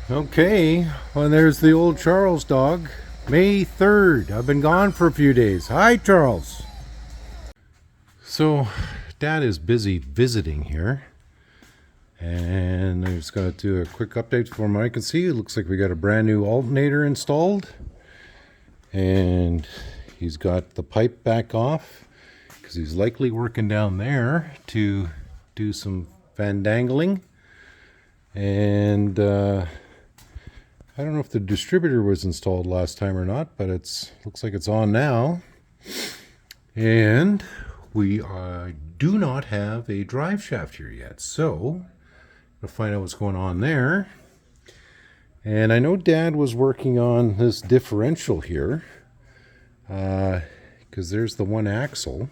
Okay, well, there's the old Charles dog. May 3rd. I've been gone for a few days. Hi, Charles. So, Dad is busy visiting here. And I just got to do a quick update from what I can see. It looks like we got a brand new alternator installed. And he's got the pipe back off because he's likely working down there to do some fandangling. And I don't know if the distributor was installed last time or not, but looks like it's on now. And we do not have a drive shaft here yet, so we'll find out what's going on there. And I know Dad was working on this differential here, because there's the one axle.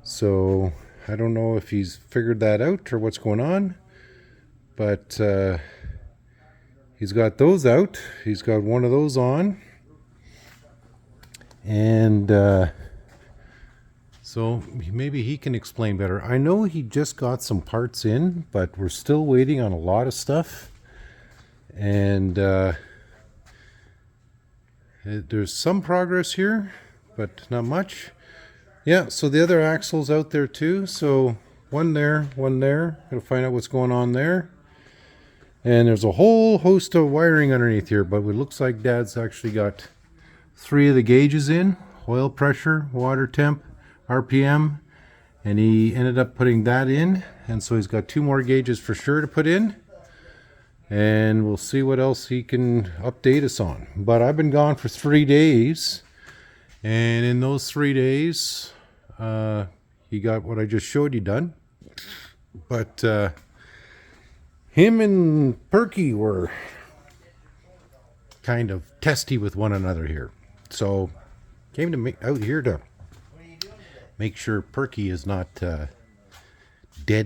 So I don't know if he's figured that out or what's going on, but he's got those out. He's got one of those on. And so maybe he can explain better. I know he just got some parts in, but we're still waiting on a lot of stuff. And there's some progress here, but not much. Yeah, so the other axle's out there too. So one there, one there. Gonna find out what's going on there. And there's a whole host of wiring underneath here, but it looks like Dad's actually got 3 of the gauges in: oil pressure, water temp, RPM, and he ended up putting that in. And so he's got 2 more gauges for sure to put in. And we'll see what else he can update us on. But I've been gone for 3 days. And in those 3 days, he got what I just showed you done. But him and Perky were kind of testy with one another here. So came to out here to make sure Perky is not dead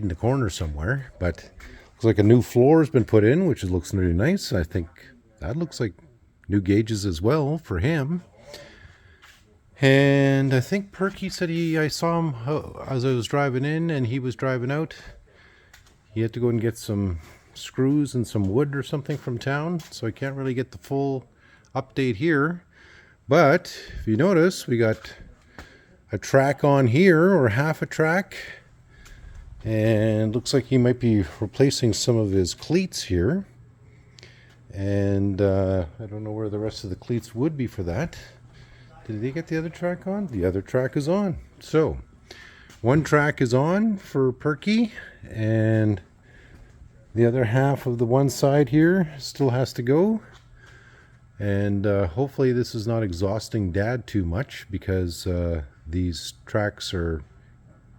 in the corner somewhere. But looks like a new floor has been put in, which looks really nice. I think that looks like new gauges as well for him. And I think Perky said I saw him as I was driving in and he was driving out. He had to go and get some screws and some wood or something from town, so I can't really get the full update here. But if you notice, we got a track on here, or half a track, and looks like he might be replacing some of his cleats here. And I don't know where the rest of the cleats would be for that. Did they get the other track on? The other track is on. So one track is on for Perky, and the other half of the one side here still has to go. And hopefully this is not exhausting Dad too much, because these tracks are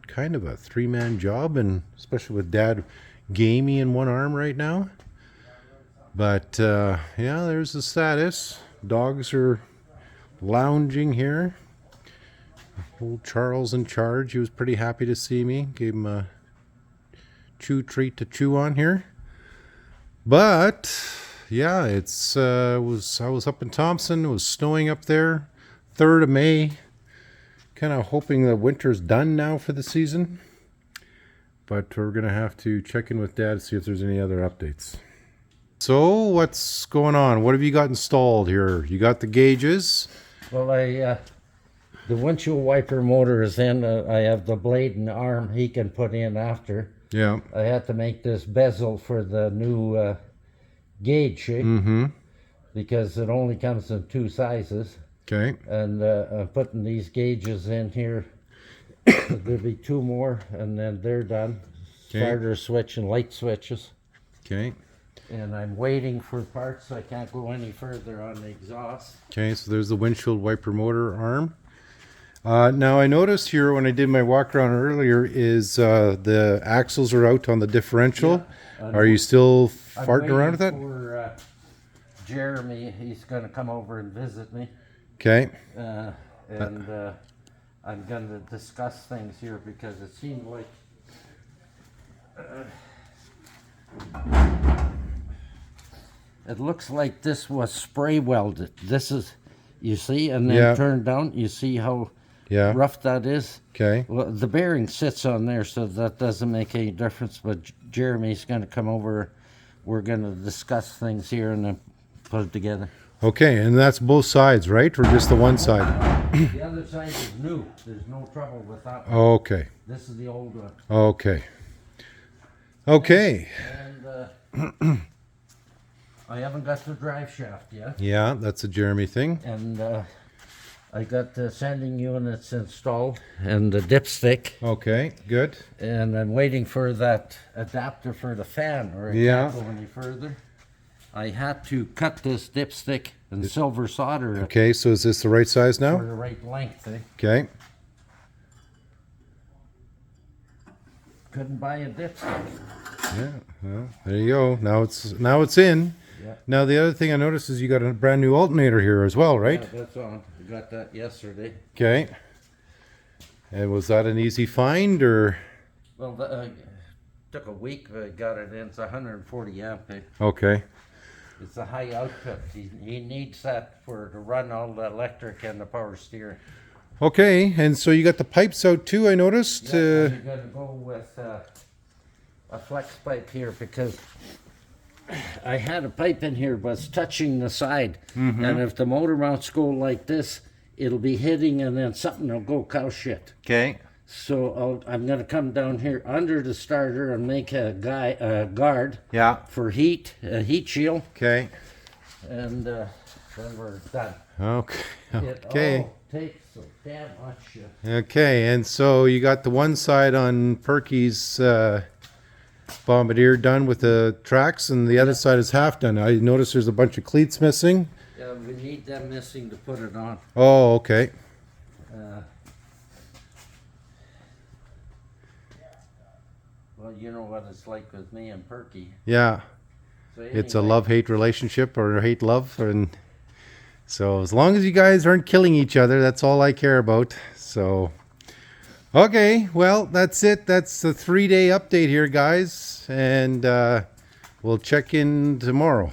kind of a 3-man job, and especially with Dad gamey in one arm right now. But yeah, there's the status. Dogs are lounging here. Old Charles in charge. He was pretty happy to see me. Gave him a chew treat to chew on here. But yeah, I was up in Thompson. It was snowing up there. 3rd of May. Kind of hoping that winter's done now for the season. But we're gonna have to check in with Dad to see if there's any other updates. So what's going on? What have you got installed here? You got the gauges. Well, the windshield wiper motor is in. I have the blade and arm he can put in after. Yeah. I had to make this bezel for the new gauge, because it only comes in 2 sizes. Okay. And I'm putting these gauges in here. There'll be 2 more, and then they're done. Okay. Starter switch and light switches. Okay. And I'm waiting for parts, so I can't go any further on the exhaust. Okay, so there's the windshield wiper motor arm. Now I noticed here when I did my walk around earlier is the axles are out on the differential. Yeah, are you still farting around with that? For Jeremy, he's going to come over and visit me. Okay. And I'm going to discuss things here, because it seemed like it looks like this was spray welded. This is, you see, and then turned down. You see how rough that is? Okay. Well, the bearing sits on there, so that doesn't make any difference. But Jeremy's going to come over we're going to discuss things here and then put it together. Okay, and that's both sides, right? Or just the one side? The other side is new. There's no trouble with that one. Okay. This is the old one. Okay. Okay. And I haven't got the drive shaft yet. Yeah, that's a Jeremy thing. And I got the sanding units installed and the dipstick. Okay, good. And I'm waiting for that adapter for the fan, or it can't go any further. I had to cut this dipstick and silver solder it Okay, so is this the right size for now? the right length. Okay. Couldn't buy a dipstick. Yeah, well, there you go. Now it's in. Yeah. Now the other thing I noticed is you got a brand new alternator here as well, right? Yeah, that's on. I got that yesterday. Okay. And was that an easy find or? Well, took a week. I got it in. It's 140 amp. Okay. It's a high output. He needs that to run all the electric and the power steering. Okay, and so you got the pipes out too, I noticed. Yeah, you're gonna go with a flex pipe here because I had a pipe in here, but it's touching the side, and if the motor mounts go like this, it'll be hitting, and then something will go cow shit. Okay. So I'm gonna come down here under the starter and make a guard. Yeah. For heat, a heat shield, Okay. and then we're done. Okay. It Okay. all takes so damn much. Okay, and so you got the one side on Perky's Bombardier done with the tracks, and the other side is half done. I noticed there's a bunch of cleats missing. Yeah, we need them missing to put it on. Oh, okay. Well, you know what it's like with me and Perky. Yeah. So It's a anyway, love-hate relationship or hate-love, and so as long as you guys aren't killing each other, that's all I care about. So, okay, well, that's it. That's the 3-day update here, guys, and we'll check in tomorrow.